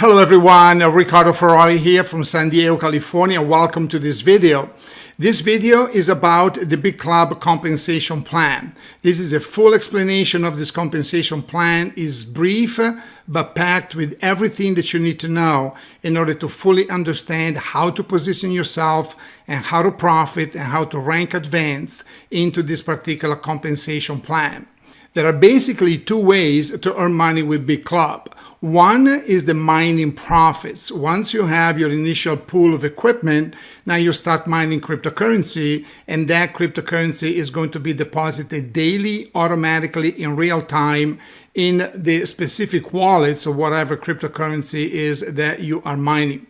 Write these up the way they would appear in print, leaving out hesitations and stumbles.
Hello everyone, Ricardo Ferrari here from San Diego, California. Welcome to this video. This video is about the BitClub compensation plan. This is a full explanation of this compensation plan. It's brief but packed with everything that you need to know in order to fully understand how to position yourself and how to profit and how to rank advanced into this particular compensation plan. There are basically two ways to earn money with BitClub. One is the mining profits. Once you have your initial pool of equipment, now you start mining cryptocurrency, and that cryptocurrency is going to be deposited daily, automatically, in real time in the specific wallets of whatever cryptocurrency is that you are mining.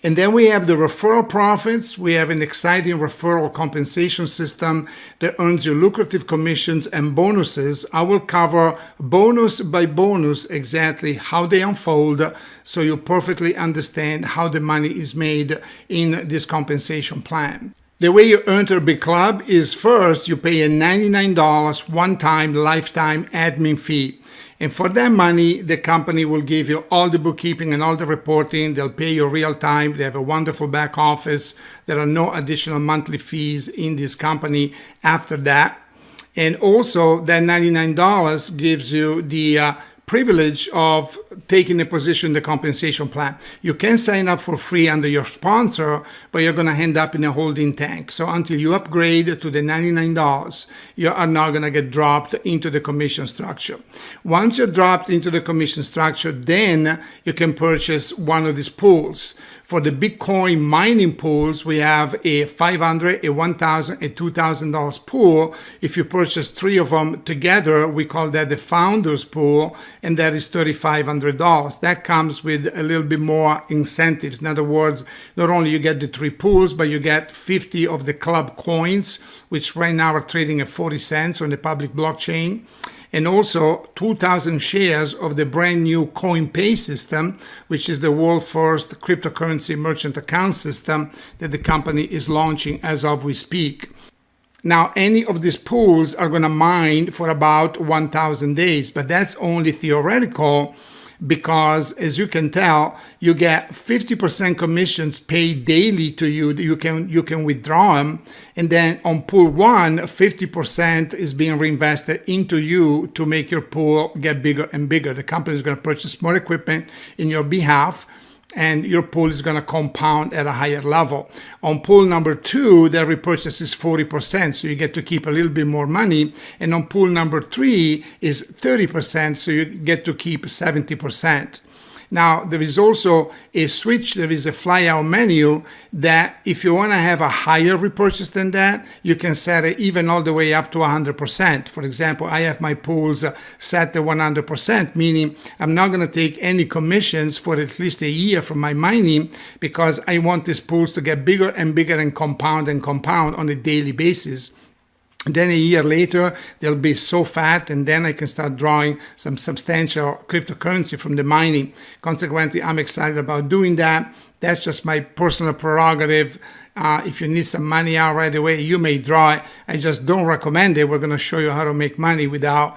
And then we have the referral profits. We have an exciting referral compensation system that earns you lucrative commissions and bonuses. I will cover bonus by bonus exactly how they unfold so you perfectly understand how the money is made in this compensation plan. The way you enter BitClub is first you pay a $99 one-time lifetime admin fee. And for that money, the company will give you all the bookkeeping and all the reporting. They'll pay you real time. They have a wonderful back office. There are no additional monthly fees in this company after that. And also that $99 gives you the privilege of taking a position in the compensation plan. You can sign up for free under your sponsor, but you're going to end up in a holding tank. So until you upgrade to the $99, you are not going to get dropped into the commission structure. Once you're dropped into the commission structure, then you can purchase one of these pools. For the Bitcoin mining pools, we have a $500, a $1,000, a $2,000 pool. If you purchase three of them together, we call that the founders pool, and that is $3,500. That comes with a little bit more incentives. In other words, not only you get the three pools, but you get 50 of the club coins, which right now are trading at 40 cents on the public blockchain. And also 2,000 shares of the brand new CoinPay system, which is the world's first cryptocurrency merchant account system that the company is launching as of we speak. Now, any of these pools are going to mine for about 1,000 days, but that's only theoretical because, as you can tell, you get 50% commissions paid daily to you. You can withdraw them, and then on pool one, 50% is being reinvested into you to make your pool get bigger and bigger. The company is going to purchase more equipment in your behalf, and your pool is going to compound at a higher level. On pool number two, the repurchase is 40%, so you get to keep a little bit more money. And on pool number three is 30%, so you get to keep 70%. Now, there is also a switch, there is a flyout menu that if you want to have a higher repurchase than that, you can set it even all the way up to 100%. For example, I have my pools set at 100%, meaning I'm not going to take any commissions for at least a year from my mining because I want these pools to get bigger and bigger and compound on a daily basis. Then a year later, they'll be so fat, and then I can start drawing some substantial cryptocurrency from the mining. Consequently, I'm excited about doing that. That's just my personal prerogative. If you need some money out right away, you may draw it. I just don't recommend it. We're going to show you how to make money without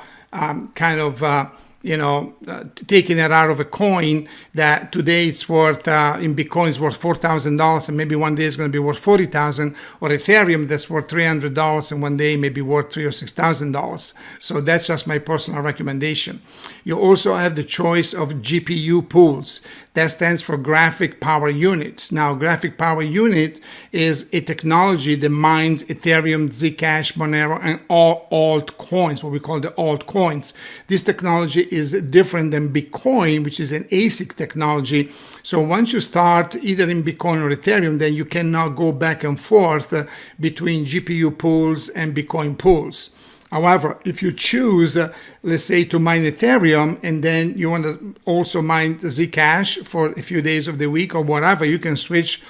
taking it out of a coin that today it's worth, in Bitcoin it's worth $4,000, and maybe one day it's going to be worth $40,000, or Ethereum that's worth $300, and one day maybe worth $3,000 or $6,000. So that's just my personal recommendation. You also have the choice of GPU pools. That stands for graphic power units. Now, graphic power unit is a technology that mines Ethereum, Zcash, Monero, and all altcoins, what we call the altcoins. This technology is different than Bitcoin, which is an ASIC technology. So once you start either in Bitcoin or Ethereum, then you cannot go back and forth between GPU pools and Bitcoin pools. However, if you choose, let's say, to mine Ethereum, and then you want to also mine Zcash for a few days of the week or whatever, you can switch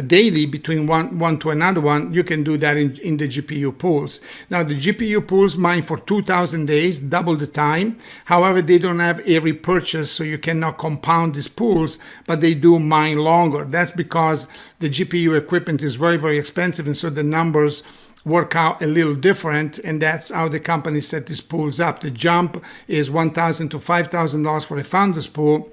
daily between one to another one. You can do that in the GPU pools. Now, the GPU pools mine for 2,000 days, double the time. However, they don't have a repurchase, so you cannot compound these pools, but they do mine longer. That's because the GPU equipment is very, very expensive, and so the numbers work out a little different, and that's how the company set these pools up. The jump is $1,000 to $5,000 for a founder's pool,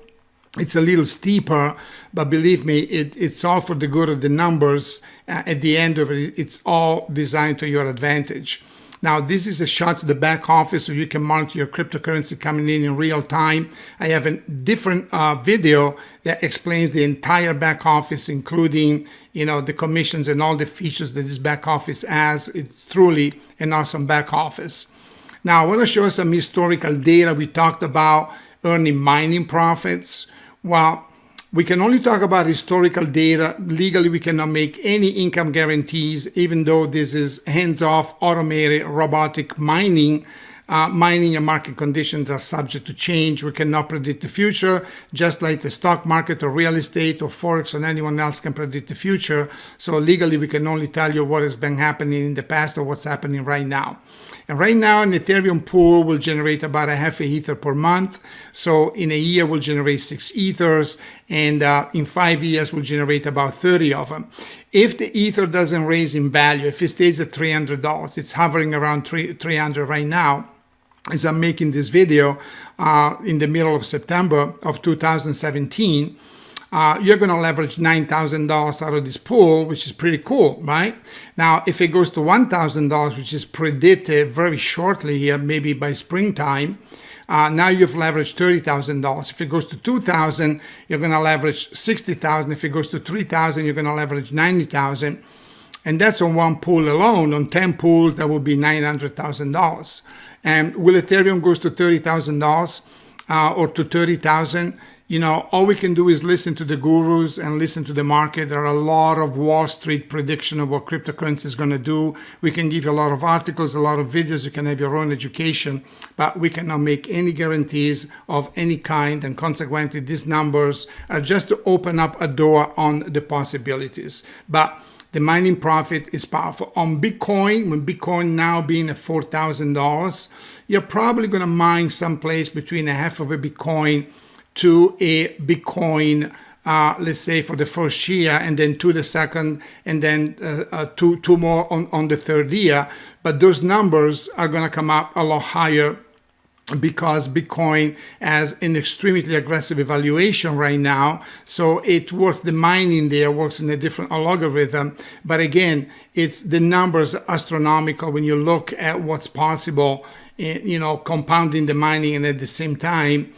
It's a little steeper, but believe me, it's all for the good of the numbers. At the end of it, it's all designed to your advantage. Now, this is a shot to the back office so you can monitor your cryptocurrency coming in real time. I have a different video that explains the entire back office, including, the commissions and all the features that this back office has. It's truly an awesome back office. Now, I want to show you some historical data. We talked about earning mining profits. Well, we can only talk about historical data. Legally, we cannot make any income guarantees, even though this is hands-off, automated, robotic mining. Mining and market conditions are subject to change. We cannot predict the future, just like the stock market or real estate or Forex or anyone else can predict the future. So legally, we can only tell you what has been happening in the past or what's happening right now. And right now, an Ethereum pool will generate about a half a ether per month. So in a year, we'll generate 6 ethers. And in 5 years, we'll generate about 30 of them. If the ether doesn't raise in value, if it stays at $300, it's hovering around 300 right now, as I'm making this video in the middle of September of 2017, you're going to leverage $9,000 out of this pool, which is pretty cool, right? Now, if it goes to $1,000, which is predicted very shortly here, maybe by springtime, now you've leveraged $30,000. If it goes to $2,000, you're going to leverage $60,000. If it goes to $3,000, you're going to leverage $90,000. And that's on one pool alone. On 10 pools, that would be $900,000. And will Ethereum goes to $30,000 or to $30,000? All we can do is listen to the gurus and listen to the market. There are a lot of Wall Street prediction of what cryptocurrency is going to do. We can give you a lot of articles, a lot of videos. You can have your own education, but we cannot make any guarantees of any kind. And consequently, these numbers are just to open up a door on the possibilities. But the mining profit is powerful. On Bitcoin, when Bitcoin now being at $4,000, you're probably going to mine someplace between a half of a Bitcoin to a Bitcoin, let's say for the first year, and then to the second, and then two more on the third year. But those numbers are going to come up a lot higher because Bitcoin has an extremely aggressive evaluation right now. So it works, the mining there works in a different algorithm. But again, it's the numbers are astronomical when you look at what's possible, compounding the mining, and at the same time,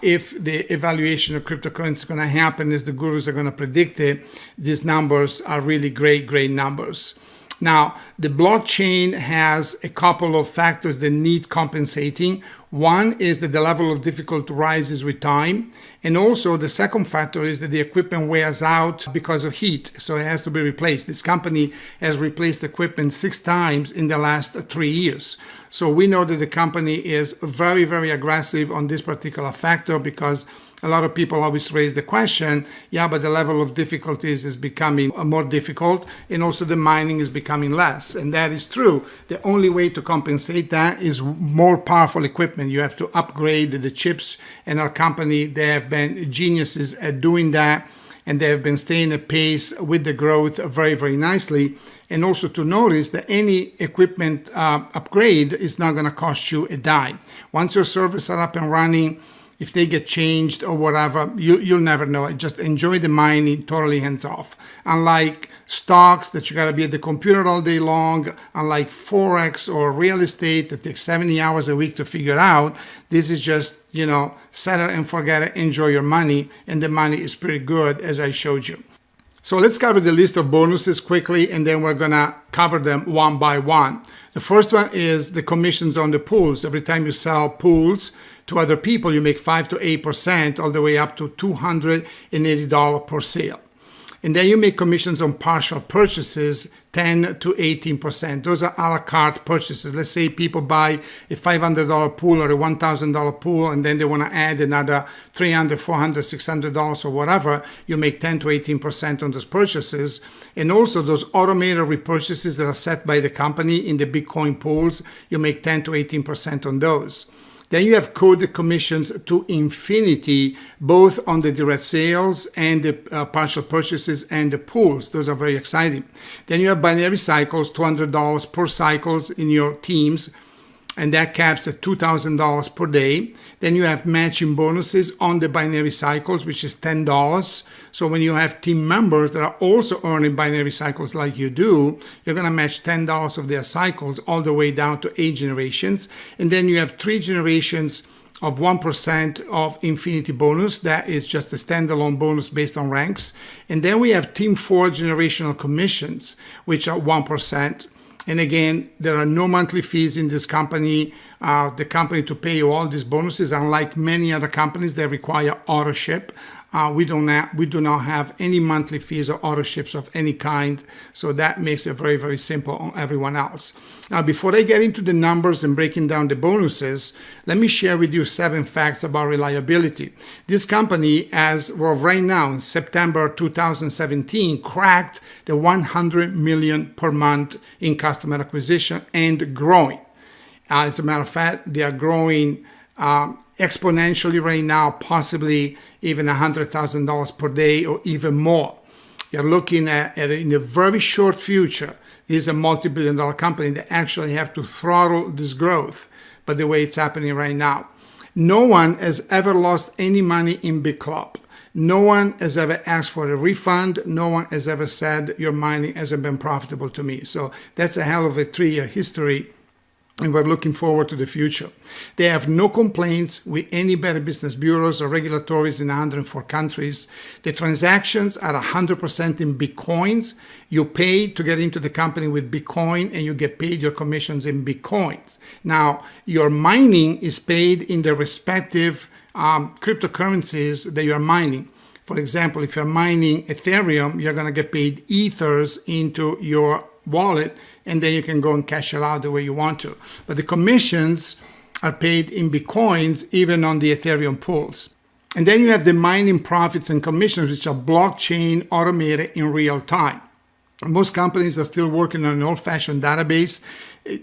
if the evaluation of cryptocurrency is going to happen as the gurus are going to predict it, these numbers are really great numbers. Now, the blockchain has a couple of factors that need compensating. One is that the level of difficulty rises with time. And also the second factor is that the equipment wears out because of heat. So it has to be replaced. This company has replaced equipment 6 times in the last 3 years. So we know that the company is very aggressive on this particular factor, because a lot of people always raise the question, yeah, but the level of difficulties is becoming more difficult, and also the mining is becoming less. And that is true. The only way to compensate that is more powerful equipment. You have to upgrade the chips, and our company, they have been geniuses at doing that, and they have been staying at pace with the growth very nicely. And also to notice that any equipment upgrade is not going to cost you a dime. Once your servers are up and running, if they get changed or whatever, you'll never know it. Just enjoy the mining, totally hands off. Unlike stocks that you gotta be at the computer all day long, unlike Forex or real estate that takes 70 hours a week to figure out, this is just, set it and forget it, enjoy your money, and the money is pretty good, as I showed you. So let's cover the list of bonuses quickly, and then we're gonna cover them one by one. The first one is the commissions on the pools. Every time you sell pools to other people, you make 5 to 8%, all the way up to $280 per sale. And then you make commissions on partial purchases, 10 to 18%. Those are a la carte purchases. Let's say people buy a $500 pool or a $1,000 pool, and then they want to add another $300, $400, $600 or whatever. You make 10 to 18% on those purchases. And also those automated repurchases that are set by the company in the Bitcoin pools, you make 10 to 18% on those. Then you have coded commissions to infinity, both on the direct sales and the partial purchases and the pools. Those are very exciting. Then you have binary cycles, $200 per cycles in your teams. and that caps at $2,000 per day. Then you have matching bonuses on the binary cycles, which is $10. So when you have team members that are also earning binary cycles like you do, you're going to match $10 of their cycles all the way down to 8 generations. And then you have 3 generations of 1% of infinity bonus. That is just a standalone bonus based on ranks. And then we have team 4 generational commissions, which are 1%. And again, there are no monthly fees in this company. The company to pay you all these bonuses, unlike many other companies that require auto ship. We do not have any monthly fees or auto ships of any kind. So that makes it very, very simple on everyone else. Now, before I get into the numbers and breaking down the bonuses, let me share with you 7 facts about reliability. This company, as well, right now in September 2017, cracked the 100 million per month in customer acquisition and growing. As a matter of fact, they are growing exponentially right now, possibly even $100,000 per day or even more. You're looking at in a very short future, this is a multi-billion-dollar company that actually have to throttle this growth, but the way it's happening right now. No one has ever lost any money in BitClub. No one has ever asked for a refund. No one has ever said your mining hasn't been profitable to me. So that's a hell of a 3-year history, and we're looking forward to the future. They have no complaints with any better business bureaus or regulatories in 104 countries. The transactions are 100% in Bitcoins. You pay to get into the company with Bitcoin, and you get paid your commissions in Bitcoins. Now, your mining is paid in the respective cryptocurrencies that you're mining. For example, if you're mining Ethereum, you're going to get paid ethers into your wallet, and then you can go and cash it out the way you want to. But the commissions are paid in Bitcoins, even on the Ethereum pools. And then you have the mining profits and commissions, which are blockchain automated in real time. Most companies are still working on an old-fashioned database,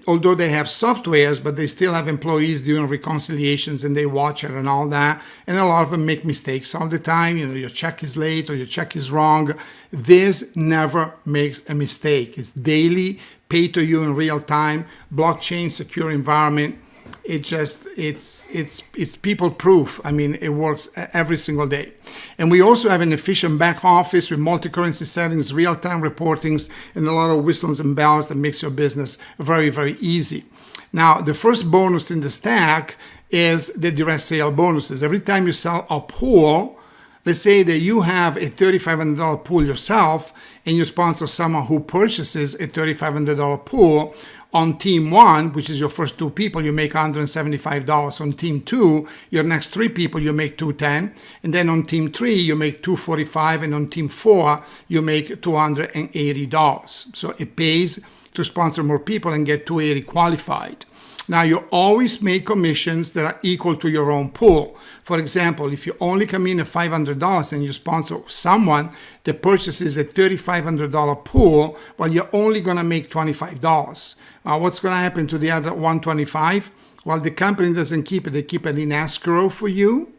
although they have softwares, but they still have employees doing reconciliations, and they watch it and all that. And a lot of them make mistakes all the time. You know, your check is late or your check is wrong. This never makes a mistake. It's daily, pay to you in real time, blockchain secure environment. It's people proof. I mean, it works every single day. And we also have an efficient back office with multi-currency settings, real-time reportings, and a lot of whistles and bells that makes your business very, very easy. Now, the first bonus in the stack is the direct sale bonuses. Every time you sell a pool, let's say that you have a $3,500 pool yourself, and you sponsor someone who purchases a $3,500 pool. On team 1, which is your first 2 people, you make $175. On team 2, your next 3 people, you make $210. And then on team 3, you make $245. And on team 4, you make $280. So it pays to sponsor more people and get $280 qualified. Now, you always make commissions that are equal to your own pool. For example, if you only come in at $500 and you sponsor someone that purchases a $3,500 pool, well, you're only going to make $25. What's going to happen to the other $125? Well, the company doesn't keep it. They keep it in escrow for you.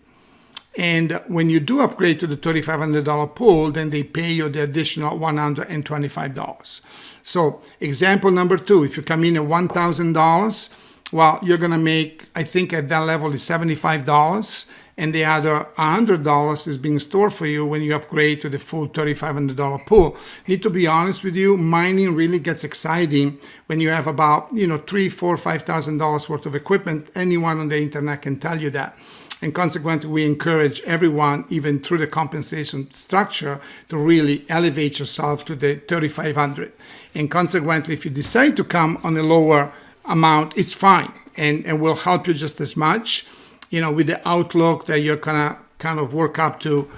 And when you do upgrade to the $3,500 pool, then they pay you the additional $125. So example number 2, if you come in at $1,000, well, you're going to make, I think at that level is $75, and the other $100 is being stored for you when you upgrade to the full $3,500 pool. Need to be honest with you, mining really gets exciting when you have about, $3,000, $4,000, $5,000 worth of equipment. Anyone on the internet can tell you that. And consequently, we encourage everyone, even through the compensation structure, to really elevate yourself to the $3,500. And consequently, if you decide to come on a lower amount, it's fine, and will help you just as much, with the outlook that you're gonna kind of work up to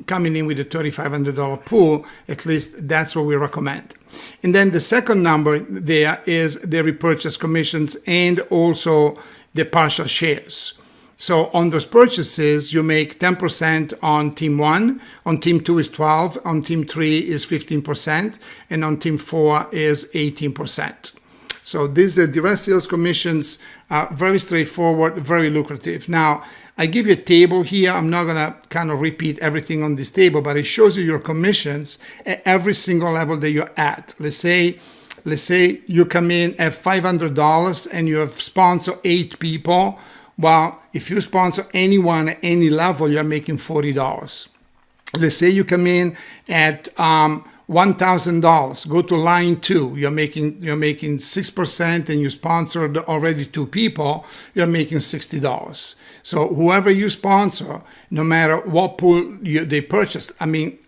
coming in with a $3,500 pool. At least that's what we recommend. And then the second number there is the repurchase commissions and also the partial shares. So on those purchases, you make 10% on team 1, on team 2 is 12, on team 3 is 15%, and on team 4 is 18%. So these are direct sales commissions, very straightforward, very lucrative. Now, I give you a table here. I'm not going to kind of repeat everything on this table, but it shows you your commissions at every single level that you're at. Let's say let's say you come in at $500 and you have sponsored 8 people. Well, if you sponsor anyone at any level, you're making $40. Let's say you come in at $1,000. Go to line 2. You're making 6%, and you sponsored already 2 people. You're making $60. So whoever you sponsor, no matter what pool they purchased,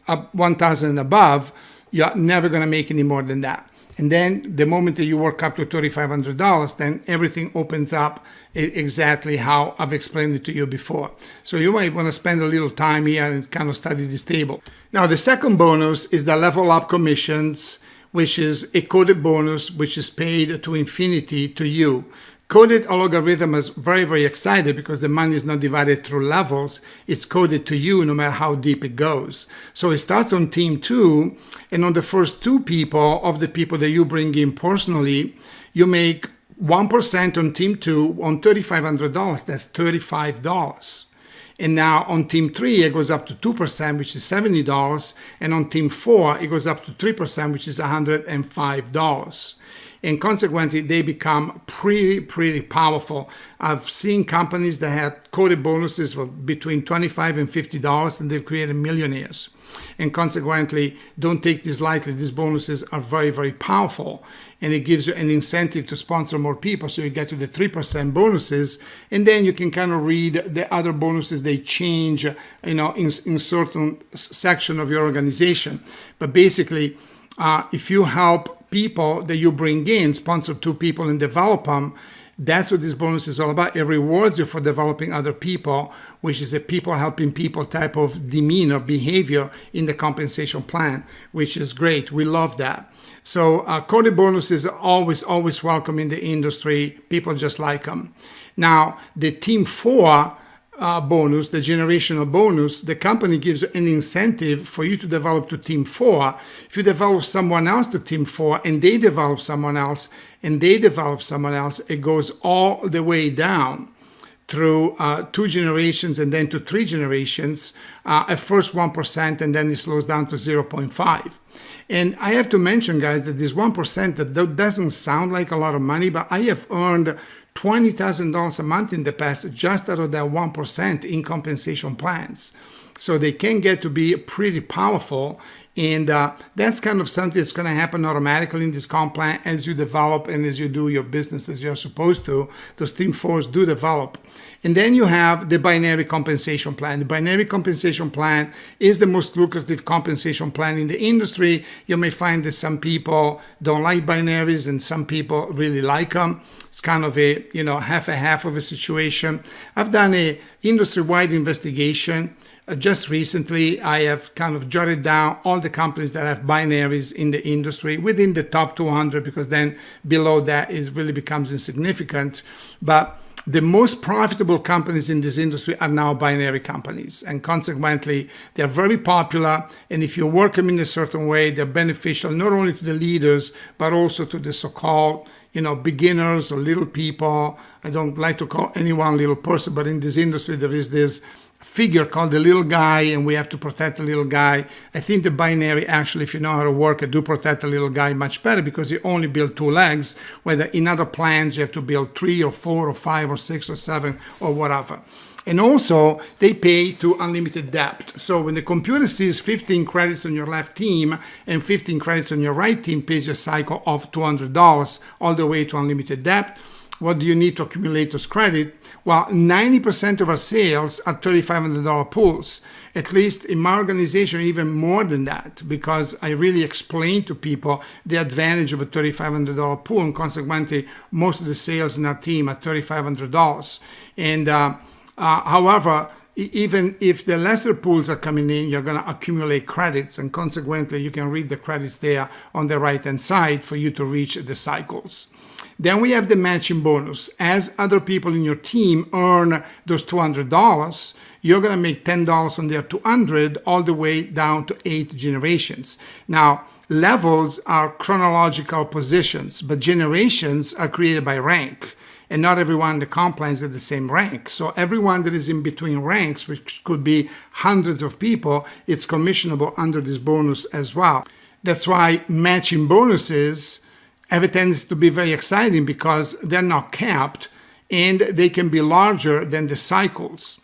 up 1,000 and above, you're never going to make any more than that. And then the moment that you work up to $3,500, then everything opens up exactly how I've explained it to you before. So you might want to spend a little time here and kind of study this table. Now, the second bonus is the level up commissions, which is a coded bonus, which is paid to infinity to you. Coded algorithm is very, very excited because the money is not divided through levels. It's coded to you no matter how deep it goes. So it starts on team 2, and on the first 2 people of the people that you bring in personally, you make 1% on team 2 on $3,500. That's $35. And now on team 3, it goes up to 2%, which is $70. And on team 4, it goes up to 3%, which is $105. And consequently, they become pretty powerful. I've seen companies that had coded bonuses for between $25 and $50, and they've created millionaires. And consequently, don't take this lightly. These bonuses are very, very powerful. And it gives you an incentive to sponsor more people, so you get to the 3% bonuses. And then you can kind of read the other bonuses. They change, in certain section of your organization. But basically, if you help people that you bring in, sponsor 2 people and develop them, that's what this bonus is all about. It rewards you for developing other people, which is a people helping people type of demeanor, behavior in the compensation plan, which is great. We love that. So coded bonuses are always welcome in the industry. People just like them. Now, the team 4 bonus, the generational bonus, the company gives you an incentive for you to develop to team 4. If you develop someone else to team 4 and they develop someone else and they develop someone else, it goes all the way down through 2 generations and then to 3 generations, at first 1% and then it slows down to 0.5. And I have to mention, guys, that this 1%, that doesn't sound like a lot of money, but I have earned $20,000 a month in the past just out of that 1% in compensation plans. So they can get to be pretty powerful. And that's kind of something that's going to happen automatically in this comp plan as you develop and as you do your business as you're supposed to. Those team 4s do develop. And then you have the binary compensation plan. The binary compensation plan is the most lucrative compensation plan in the industry. You may find that some people don't like binaries and some people really like them. It's kind of a, half of a situation. I've done a industry-wide investigation. Just recently, I have kind of jotted down all the companies that have binaries in the industry within the top 200, because then below that it really becomes insignificant. But the most profitable companies in this industry are now binary companies, and consequently, they're very popular. And if you work them in a certain way, they're beneficial not only to the leaders, but also to the so-called beginners or little people. I don't like to call anyone little person, but in this industry, there is this figure called the little guy, and we have to protect the little guy. I think the binary, actually, if you know how to work it, do protect the little guy much better, because you only build 2 legs, whether in other plans you have to build 3 or 4 or 5 or 6 or 7 or whatever. And also, they pay to unlimited debt. So when the computer sees 15 credits on your left team and 15 credits on your right team, pays you a cycle of $200 all the way to unlimited debt. What do you need to accumulate those credit? Well, 90% of our sales are $3,500 pools. At least in my organization, even more than that, because I really explain to people the advantage of a $3,500 pool, and consequently, most of the sales in our team are $3,500. And however, even if the lesser pools are coming in, you're going to accumulate credits, and consequently, you can read the credits there on the right-hand side for you to reach the cycles. Then we have the matching bonus. As other people in your team earn those $200, you're going to make $10 on their $200 all the way down to 8 generations. Now, levels are chronological positions, but generations are created by rank. And not everyone in the comp plan is at the same rank. So everyone that is in between ranks, which could be hundreds of people, it's commissionable under this bonus as well. That's why matching bonuses have a tendency to be very exciting because they're not capped and they can be larger than the cycles.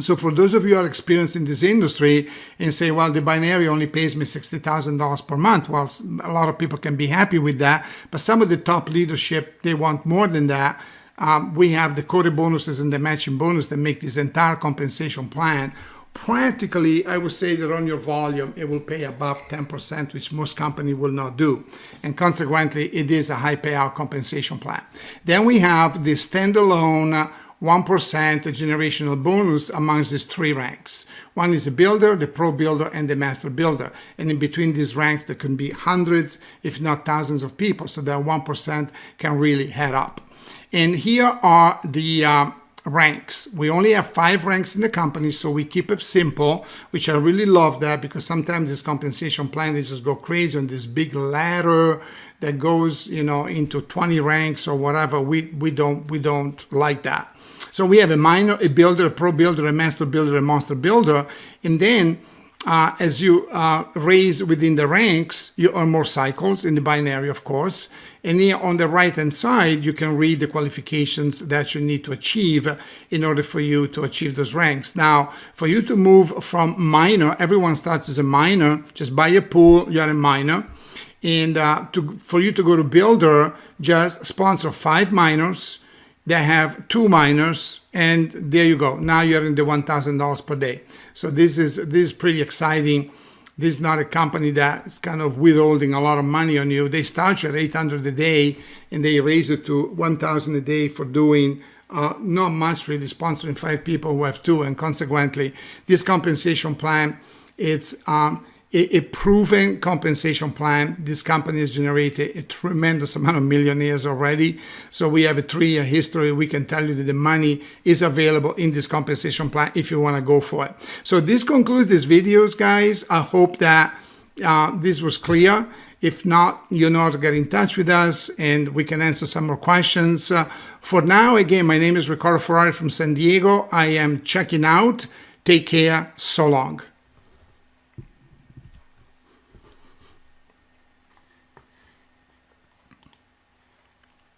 So for those of you who are experienced in this industry and say, well, the binary only pays me $60,000 per month. Well, a lot of people can be happy with that, but some of the top leadership, they want more than that. We have the quota bonuses and the matching bonus that make this entire compensation plan. Practically, I would say that on your volume, it will pay above 10%, which most companies will not do. And consequently, it is a high payout compensation plan. Then we have the standalone 1% generational bonus amongst these three ranks. One is the builder, the pro builder, and the master builder. And in between these ranks, there can be hundreds, if not thousands of people. So that 1% can really head up. And here are the ranks. We only have 5 ranks in the company, so we keep it simple, which I really love that, because sometimes this compensation plan, they just go crazy on this big ladder that goes, into 20 ranks or whatever. We don't like that. So we have a minor, a builder, a pro builder, a master builder, a monster builder, and then as you raise within the ranks, you earn more cycles in the binary, of course. And here on the right-hand side, you can read the qualifications that you need to achieve in order for you to achieve those ranks. Now, for you to move from minor, everyone starts as a minor. Just buy a pool, you're a minor. And for you to go to builder, just sponsor 5 minors. They have 2 minors, and there you go. Now you're in the $1,000 per day. So this is pretty exciting. This is not a company that's kind of withholding a lot of money on you. They start you at $800 a day, and they raise it to $1,000 a day for doing not much, really, sponsoring 5 people who have 2. And consequently, this compensation plan, it's a proven compensation plan. This company has generated a tremendous amount of millionaires already. So we have a 3-year history. We can tell you that the money is available in this compensation plan if you want to go for it. So this concludes this videos, guys. I hope that this was clear. If not, you know how to get in touch with us and we can answer some more questions. For now, again, my name is Riccardo Ferrari from San Diego. I am checking out. Take care. So long.